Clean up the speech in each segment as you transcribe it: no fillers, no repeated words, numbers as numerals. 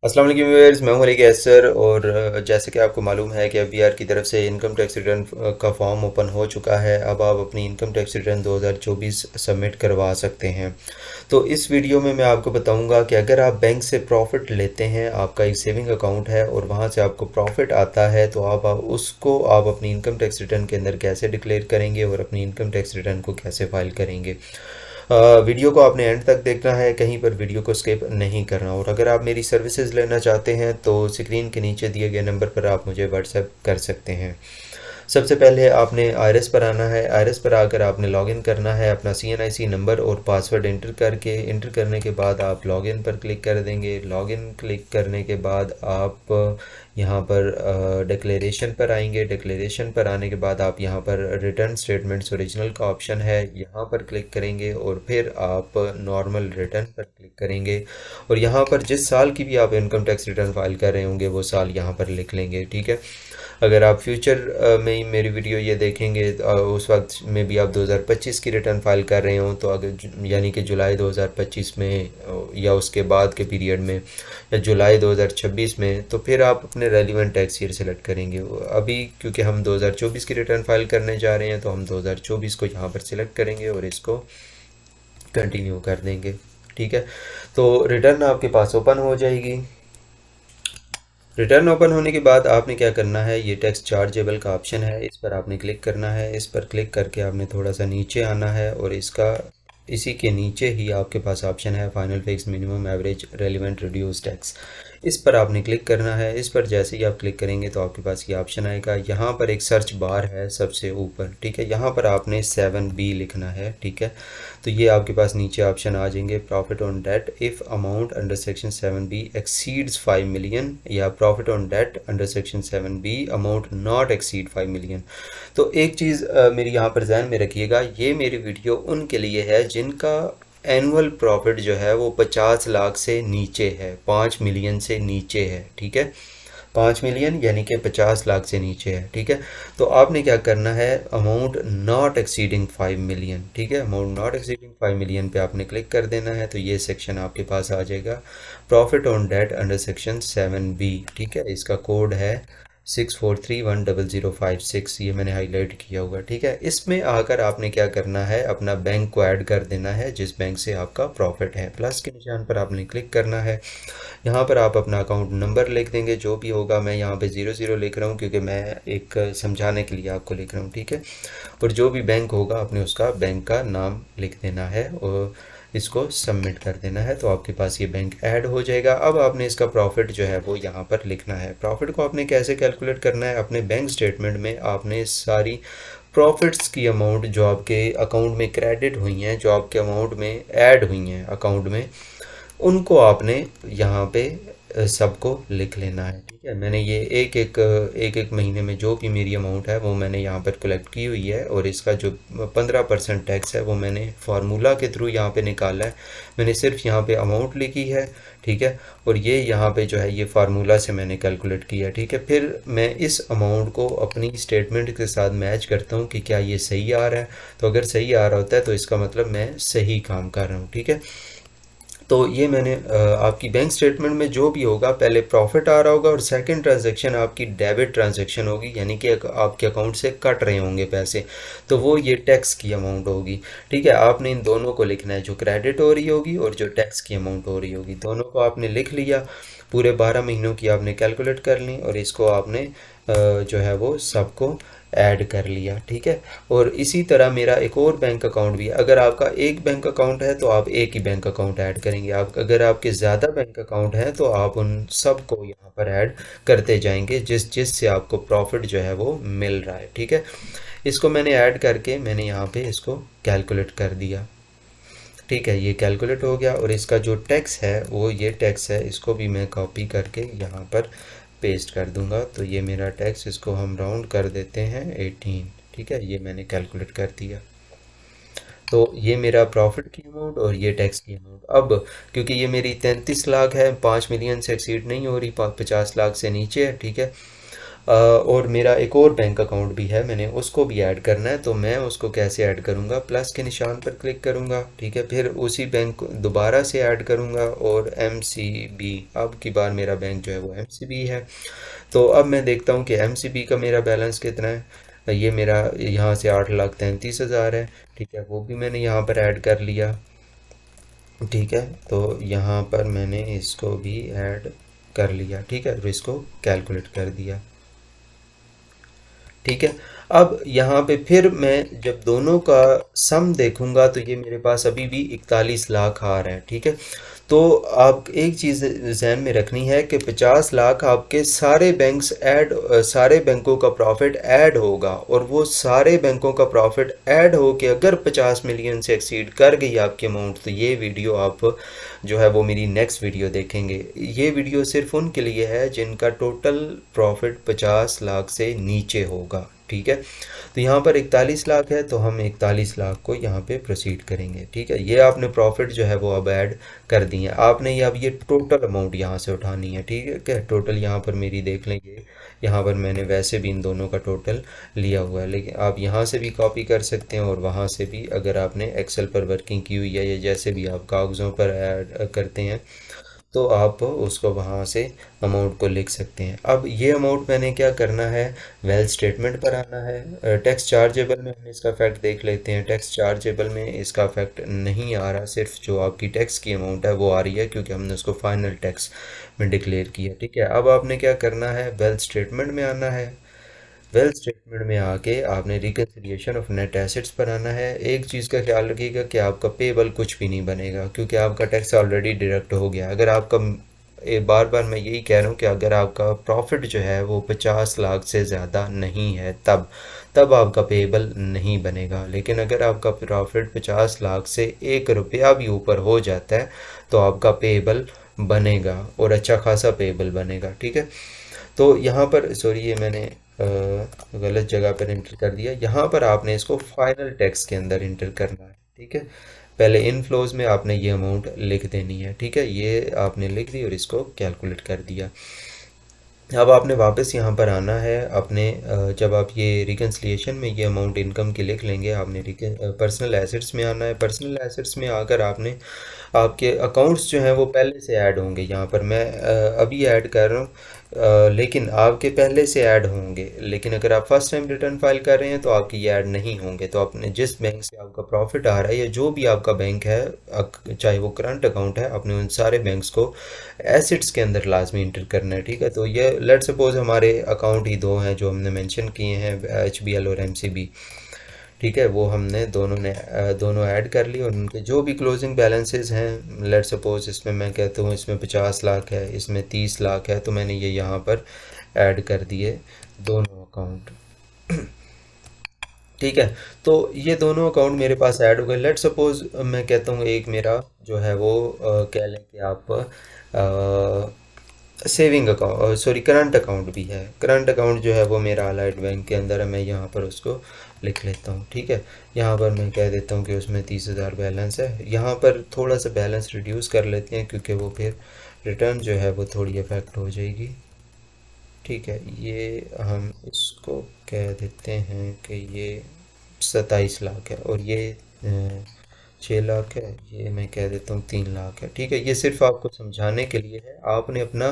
अस्सलाम वालेकुम व्यूअर्स, मैं हूं अली कैसर। और जैसे कि आपको मालूम है कि एफबीआर की तरफ से इनकम टैक्स रिटर्न का फॉर्म ओपन हो चुका है। अब आप अपनी इनकम टैक्स रिटर्न 2024 सबमिट करवा सकते हैं। तो इस वीडियो में मैं आपको बताऊंगा कि अगर आप बैंक से प्रॉफिट लेते हैं, आपका एक सेविंग अकाउंट है और वहां से आपको प्रॉफिट आता है, तो आप अपनी इनकम टैक्स रिटर्न के अंदर कैसे डिक्लेयर करेंगे और अपनी इनकम टैक्स रिटर्न को कैसे फाइल करेंगे। वीडियो को आपने एंड तक देखना है, कहीं पर वीडियो को स्किप नहीं करना। और अगर आप मेरी सर्विसेज लेना चाहते हैं तो स्क्रीन के नीचे दिए गए नंबर पर आप मुझे व्हाट्सएप कर सकते हैं। सबसे पहले आपने आईआरएस पर आना है। आईआरएस पर आकर आपने लॉगिन करना है, अपना सीएनआईसी नंबर और पासवर्ड इंटर करने के बाद आप लॉगिन पर क्लिक कर देंगे। लॉगिन क्लिक करने के बाद आप यहाँ पर डिक्लेरेशन पर आएंगे। डिक्लेरेशन पर आने के बाद आप यहाँ पर रिटर्न स्टेटमेंट्स ओरिजिनल का ऑप्शन है, यहाँ पर क्लिक करेंगे और फिर आप नॉर्मल रिटर्न पर क्लिक करेंगे। और यहाँ पर जिस साल की भी आप इनकम टैक्स रिटर्न फाइल कर रहे होंगे वो साल यहाँ पर लिख लेंगे। ठीक है। अगर आप फ्यूचर में ही मेरी वीडियो ये देखेंगे उस वक्त में भी आप 2025 की रिटर्न फाइल कर रहे हो, तो अगर यानी कि जुलाई 2025 में या उसके बाद के पीरियड में या जुलाई 2026 में, तो फिर आप अपने रेलिवेंट टैक्स ईयर सेलेक्ट करेंगे। अभी क्योंकि हम 2024 की रिटर्न फाइल करने जा रहे हैं तो हम 2024 को यहाँ पर सिलेक्ट करेंगे और इसको कंटिन्यू कर देंगे। ठीक है। तो रिटर्न आपके पास ओपन हो जाएगी। रिटर्न ओपन होने के बाद आपने क्या करना है, ये टैक्स चार्जेबल का ऑप्शन है, इस पर आपने क्लिक करना है। इस पर क्लिक करके आपने थोड़ा सा नीचे आना है और इसी के नीचे ही आपके पास ऑप्शन है final fix minimum average relevant reduce tax. इस पर आपने क्लिक करना है। इस पर जैसे ही आप क्लिक करेंगे तो आपके पास ये ऑप्शन आएगा। यहाँ पर एक सर्च बार है सबसे ऊपर। ठीक है। यहाँ पर आपने 7B लिखना है। ठीक है। तो ये आपके पास नीचे ऑप्शन आ जाएंगे, profit on debt if amount under section 7B exceeds 5 million, या profit on date under section 7B amount not exceed 5 million. तो एक चीज़ मेरी यहाँ पर ध्यान में रखिएगा, ये मेरी वीडियो उनके लिए है जिनका एनुअल प्रॉफिट जो है वो 50 लाख से नीचे है, 5 मिलियन से नीचे है। ठीक है। 5 मिलियन यानी कि 50 लाख से नीचे है। ठीक है। तो आपने क्या करना है, अमाउंट नॉट एक्सीडिंग 5 मिलियन। ठीक है। अमाउंट नॉट एक्सीडिंग 5 मिलियन पे आपने क्लिक कर देना है, तो ये सेक्शन आपके पास आ जाएगा, profit on date under section 7B। ठीक है। इसका कोड है 64310056, ये मैंने हाईलाइट किया हुआ। ठीक है। इसमें आकर आपने क्या करना है, अपना बैंक को ऐड कर देना है जिस बैंक से आपका प्रॉफिट है। प्लस के निशान पर आपने क्लिक करना है। यहाँ पर आप अपना अकाउंट नंबर लिख देंगे जो भी होगा। मैं यहाँ पे 00 लिख रहा हूँ क्योंकि मैं एक समझाने के लिए आपको लिख रहा हूँ। ठीक है। और जो भी बैंक होगा आपने उसका बैंक का नाम लिख देना है और इसको सबमिट कर देना है, तो आपके पास ये बैंक ऐड हो जाएगा। अब आपने इसका प्रॉफिट जो है वो यहाँ पर लिखना है। प्रॉफिट को आपने कैसे कैलकुलेट करना है, अपने बैंक स्टेटमेंट में आपने सारी प्रॉफिट्स की अमाउंट जो आपके अकाउंट में क्रेडिट हुई हैं, जो आपके अमाउंट में ऐड हुई हैं अकाउंट में, उनको आपने यहाँ पे सबको लिख लेना है। ठीक है। मैंने ये एक एक महीने में जो भी मेरी अमाउंट है वो मैंने यहाँ पर कलेक्ट की हुई है, और इसका जो 15% टैक्स है वो मैंने फार्मूला के थ्रू यहाँ पे निकाला है। मैंने सिर्फ यहाँ पे अमाउंट लिखी है। ठीक है। और ये यहाँ पे जो है ये फार्मूला से मैंने कैलकुलेट किया। ठीक है। फिर मैं इस अमाउंट को अपनी स्टेटमेंट के साथ मैच करता हूँ कि क्या ये सही आ रहा है। तो अगर सही आ रहा होता है तो इसका मतलब मैं सही काम कर रहा हूँ। ठीक है। तो ये मैंने आपकी बैंक स्टेटमेंट में जो भी होगा, पहले प्रॉफिट आ रहा होगा और सेकंड ट्रांजैक्शन आपकी डेबिट ट्रांजैक्शन होगी, यानी कि आपके अकाउंट से कट रहे होंगे पैसे, तो वो ये टैक्स की अमाउंट होगी। ठीक है। आपने इन दोनों को लिखना है, जो क्रेडिट हो रही होगी और जो टैक्स की अमाउंट हो रही होगी, दोनों को आपने लिख लिया। पूरे 12 महीनों की आपने कैलकुलेट कर ली और इसको आपने जो है वो सबको ऐड कर लिया। ठीक है। और इसी तरह मेरा एक और बैंक अकाउंट भी है। अगर आपका एक बैंक अकाउंट है तो आप एक ही बैंक अकाउंट ऐड करेंगे। आप अगर आपके ज़्यादा बैंक अकाउंट हैं तो आप उन सब को यहाँ पर ऐड करते जाएंगे जिससे आपको प्रॉफिट जो है वो मिल रहा है। ठीक है। इसको मैंने ऐड करके मैंने यहाँ पे इसको कैलकुलेट कर दिया। ठीक है। ये कैलकुलेट हो गया और इसका जो टैक्स है वो ये टैक्स है, इसको भी मैं कॉपी करके यहाँ पर पेस्ट कर दूंगा। तो ये मेरा टैक्स, इसको हम राउंड कर देते हैं 18। ठीक है। ये मैंने कैलकुलेट कर दिया। तो ये मेरा प्रॉफिट की अमाउंट और ये टैक्स की अमाउंट। अब क्योंकि ये मेरी 33 लाख है, 5 मिलियन से एक्सीड नहीं हो रही, 50 लाख से नीचे है। ठीक है। और मेरा एक और बैंक अकाउंट भी है, मैंने उसको भी ऐड करना है। तो मैं उसको कैसे ऐड करूँगा, प्लस के निशान पर क्लिक करूँगा, ठीक है। फिर उसी बैंक को दोबारा से ऐड करूँगा और एम सी बी, अब की बार मेरा बैंक जो है वो एम सी बी है। तो अब मैं देखता हूँ कि एम सी बी का मेरा बैलेंस कितना है। ये मेरा यहाँ से 8,33,000 है, ठीक है। वो भी मैंने यहाँ पर ऐड कर लिया, ठीक है। तो यहाँ पर मैंने इसको भी ऐड कर लिया, ठीक है, और इसको कैलकुलेट कर दिया, ठीक है। अब यहाँ पे फिर मैं जब दोनों का सम देखूंगा तो ये मेरे पास अभी भी 41 लाख आ रहा है, ठीक है। तो आप एक चीज़ जहन में रखनी है कि 50 लाख आपके सारे बैंक्स ऐड, सारे बैंकों का प्रॉफिट ऐड होगा, और वो सारे बैंकों का प्रॉफिट ऐड हो के अगर 50 मिलियन से एक्सीड कर गई आपकी अमाउंट, तो ये वीडियो आप जो है वो मेरी नेक्स्ट वीडियो देखेंगे। ये वीडियो सिर्फ उनके लिए है जिनका टोटल प्रॉफिट 50 लाख से नीचे होगा, ठीक है। तो यहाँ पर 41 लाख है, तो हम 41 लाख को यहाँ पे प्रोसीड करेंगे, ठीक है। ये आपने प्रॉफिट जो है वो अब ऐड कर दी है आपने, ये अब ये टोटल अमाउंट यहाँ से उठानी है, ठीक है। क्या टोटल यहाँ पर मेरी देख लेंगे, यहाँ पर मैंने वैसे भी इन दोनों का टोटल लिया हुआ है, लेकिन आप यहाँ से भी कॉपी कर सकते हैं और वहाँ से भी, अगर आपने एक्सेल पर वर्किंग की हुई है या जैसे भी आप कागज़ों पर ऐड करते हैं तो आप उसको वहाँ से अमाउंट को लिख सकते हैं। अब ये अमाउंट मैंने क्या करना है, वेल्थ स्टेटमेंट पर आना है। टैक्स चार्जेबल में हम इसका फैक्ट देख लेते हैं। टैक्स चार्जेबल में इसका फैक्ट नहीं आ रहा, सिर्फ जो आपकी टैक्स की अमाउंट है वो आ रही है, क्योंकि हमने उसको फाइनल टैक्स में डिक्लेयर किया, ठीक है। अब आपने क्या करना है, वेल्थ स्टेटमेंट में आना है। वेल्थ स्टेटमेंट में आके आपने रिकन्सिलिएशन ऑफ नेट एसेट्स पर आना है। एक चीज़ का ख्याल रखिएगा कि आपका पेबल कुछ भी नहीं बनेगा, क्योंकि आपका टैक्स ऑलरेडी डिडक्ट हो गया। अगर आपका, बार बार मैं यही कह रहा हूँ कि अगर आपका प्रॉफिट जो है वो 50 लाख से ज़्यादा नहीं है, तब तब आपका पेबल नहीं बनेगा। लेकिन अगर आपका प्रॉफिट 50 लाख से 1 रुपया भी ऊपर हो जाता है तो आपका पेबल बनेगा, और अच्छा खासा पेबल बनेगा, ठीक है। तो यहाँ पर, सॉरी, ये मैंने गलत जगह पर इंटर कर दिया। यहाँ पर आपने इसको फाइनल टैक्स के अंदर इंटर करना है, ठीक है। पहले इनफ्लोज में आपने ये अमाउंट लिख देनी है, ठीक है। ये आपने लिख दी और इसको कैलकुलेट कर दिया। अब आपने वापस यहाँ पर आना है अपने, जब आप ये रिकन्सिलिएशन में ये अमाउंट इनकम की लिख लेंगे, आपने पर्सनल एसेट्स में आना है। पर्सनल एसेट्स में आकर आपने, आपके अकाउंट्स जो हैं वो पहले से ऐड होंगे। यहाँ पर मैं अभी ऐड कर रहा हूँ, लेकिन आपके पहले से ऐड होंगे। लेकिन अगर आप फर्स्ट टाइम रिटर्न फाइल कर रहे हैं तो आपकी ये ऐड नहीं होंगे। तो आपने जिस बैंक से आपका प्रॉफिट आ रहा है या जो भी आपका बैंक है, चाहे वो करंट अकाउंट है, आपने उन सारे बैंक्स को एसिड्स के अंदर लाजमी इंटर करना है, ठीक है। तो ये लेट सपोज हमारे अकाउंट ही दो हैं जो हमने मेंशन किए हैं, एच बी एल और एम सी बी, ठीक है। वो हमने दोनों ऐड कर ली, और उनके जो भी क्लोजिंग बैलेंसेस हैं, लेट सपोज इसमें मैं कहता हूँ इसमें 50 लाख है, इसमें 30 लाख है, तो मैंने ये यहाँ पर ऐड कर दिए दोनों अकाउंट, ठीक है। तो ये दोनों अकाउंट मेरे पास ऐड हो गए। लेट सपोज मैं कहता हूँ एक मेरा जो है वो, कह लें कि आप saving account, sorry, current account भी है। करंट अकाउंट जो है वो मेरा अलाइड बैंक के अंदर है, मैं यहाँ पर उसको लिख लेता हूँ, ठीक है। यहाँ पर मैं कह देता हूँ कि उसमें 30,000 बैलेंस है। यहाँ पर थोड़ा सा बैलेंस रिड्यूस कर लेते हैं, क्योंकि वो फिर रिटर्न जो है वो थोड़ी इफेक्ट हो जाएगी, ठीक है। ये हम इसको कह देते हैं कि ये 27 लाख है, और ये 6 लाख है। ये मैं कह देता हूँ 3 लाख है, ठीक है। ये सिर्फ आपको समझाने के लिए है। आपने अपना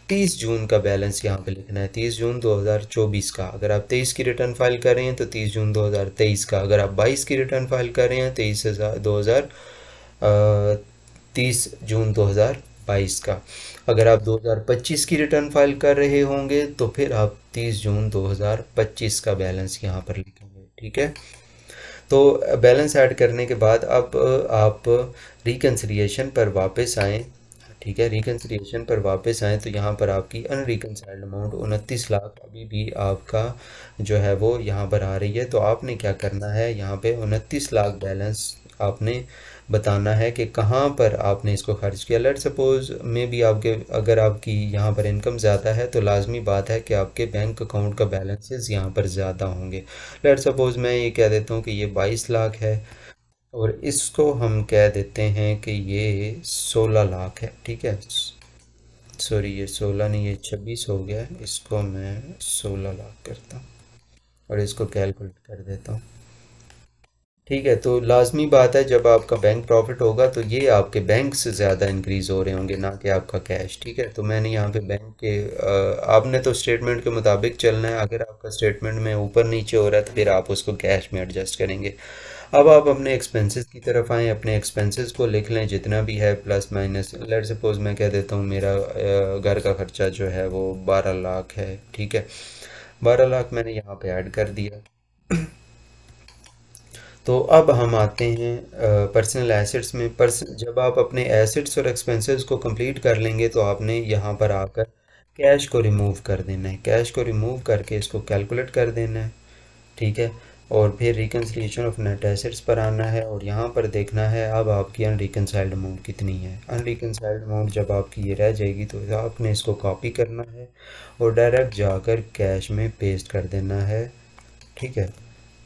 30 जून का बैलेंस यहाँ पे लिखना है, 30 जून 2024 का। अगर आप 23 की रिटर्न फाइल कर रहे हैं तो 30 जून 2023 का। अगर आप 22 की रिटर्न फाइल कर रहे हैं, 30 जून 2022 का। अगर आप 2025 की रिटर्न फाइल कर रहे होंगे तो फिर आप 30 जून 2025 का बैलेंस यहाँ पर लिखेंगे, ठीक है। तो बैलेंस ऐड करने के बाद अब आप रिकन्सिलिएशन पर वापस आएँ, ठीक है। रिकन्सिलिएशन पर वापस आएँ तो यहाँ पर आपकी अनरिकन्साइल्ड अमाउंट 29 लाख अभी भी आपका जो है वो यहाँ पर आ रही है। तो आपने क्या करना है, यहाँ पे 29 लाख बैलेंस आपने बताना है कि कहाँ पर आपने इसको खर्च किया। लेट सपोज में भी आपके, अगर आपकी यहाँ पर इनकम ज़्यादा है तो लाजमी बात है कि आपके बैंक अकाउंट का बैलेंसेस यहाँ पर ज़्यादा होंगे। लेट सपोज मैं ये कह देता हूँ कि ये 22 लाख है, और इसको हम कह देते हैं कि ये 16 लाख है, ठीक है। सॉरी, ये 16 नहीं, ये 26 हो गया है। इसको मैं 16 लाख करता हूँ और इसको कैलकुलेट कर देता हूँ। ठीक है, तो लाजमी बात है जब आपका बैंक प्रॉफिट होगा तो ये आपके बैंक से ज़्यादा इंक्रीज़ हो रहे होंगे, ना कि आपका कैश। ठीक है, तो मैंने यहाँ पे बैंक के आपने तो स्टेटमेंट के मुताबिक चलना है। अगर आपका स्टेटमेंट में ऊपर नीचे हो रहा है तो फिर आप उसको कैश में एडजस्ट करेंगे। अब आप अपने एक्सपेंसेस की तरफ आएँ, अपने एक्सपेंसेस को लिख लें जितना भी है, प्लस माइनस। लेट सपोज मैं कह देता हूँ मेरा घर का खर्चा जो है वो 12 लाख है। ठीक है, 12 लाख मैंने यहाँ पे ऐड कर दिया। तो अब हम आते हैं पर्सनल एसेट्स में। जब आप अपने एसेट्स और एक्सपेंसेस को कंप्लीट कर लेंगे तो आपने यहाँ पर आकर कैश को रिमूव कर देना है। कैश को रिमूव करके इसको कैलकुलेट कर देना है। ठीक है, और फिर रिकन्सिलिएशन ऑफ नेट एसेट्स पर आना है और यहाँ पर देखना है अब आपकी अनरिकनसाइल्ड अमाउंट कितनी है। अनरिकनसाइल्ड अमाउंट जब आपकी ये रह जाएगी तो आपने इसको कॉपी करना है और डायरेक्ट जाकर कैश में पेस्ट कर देना है। ठीक है,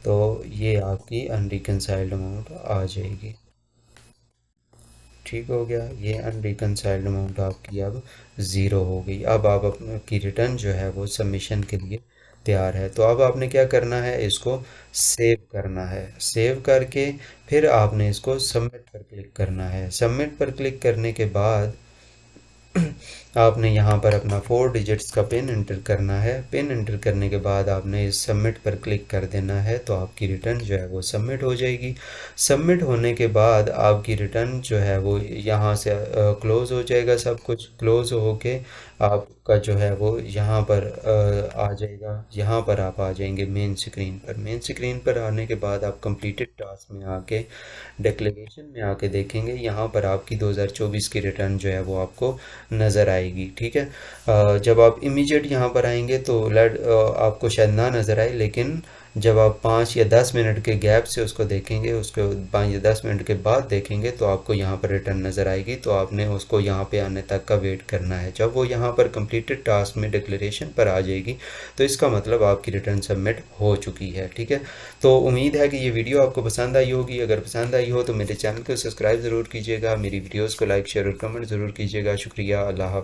तो ये आपकी अनरिकनसाइल्ड अमाउंट आ जाएगी। ठीक हो गया, ये अनरिकनसाइल्ड अमाउंट आपकी अब ज़ीरो हो गई। अब आप अपने की रिटर्न जो है वो सबमिशन के लिए तैयार है। तो अब आपने क्या करना है, इसको सेव करना है। सेव करके फिर आपने इसको सबमिट पर क्लिक करना है। सबमिट पर क्लिक करने के बाद आपने यहाँ पर अपना 4 डिजिट्स का पिन एंटर करना है। पिन एंटर करने के बाद आपने इस सबमिट पर क्लिक कर देना है, तो आपकी रिटर्न जो है वो सबमिट हो जाएगी। सबमिट होने के बाद आपकी रिटर्न जो है वो यहाँ से क्लोज़ हो जाएगा। सब कुछ क्लोज़ होके आपका जो है वो यहाँ पर आ जाएगा। यहाँ पर आप आ जाएंगे मेन स्क्रीन पर। मेन स्क्रीन पर आने के बाद आप कंप्लीटेड टास्क में आके डिक्लेरेशन में आके देखेंगे, यहाँ पर आपकी 2024 की रिटर्न जो है वो आपको नज़र आएगी। ठीक है, जब आप इमीडिएट यहाँ पर आएंगे तो आपको शायद ना नज़र आए, लेकिन जब आप 5 या 10 मिनट के गैप से उसको देखेंगे, उसको 5 या 10 मिनट के बाद देखेंगे तो आपको यहाँ पर रिटर्न नज़र आएगी। तो आपने उसको यहाँ पे आने तक का वेट करना है। जब वो यहाँ पर कंप्लीटेड टास्क में डिक्लेरेशन पर आ जाएगी तो इसका मतलब आपकी रिटर्न सबमिट हो चुकी है। ठीक है, तो उम्मीद है कि ये वीडियो आपको पसंद आई होगी। अगर पसंद आई हो तो मेरे चैनल को सब्सक्राइब ज़रूर कीजिएगा, मेरी वीडियोज़ को लाइक शेयर और कमेंट ज़रूर कीजिएगा। शुक्रिया, अल्लाह हाफ़िज़।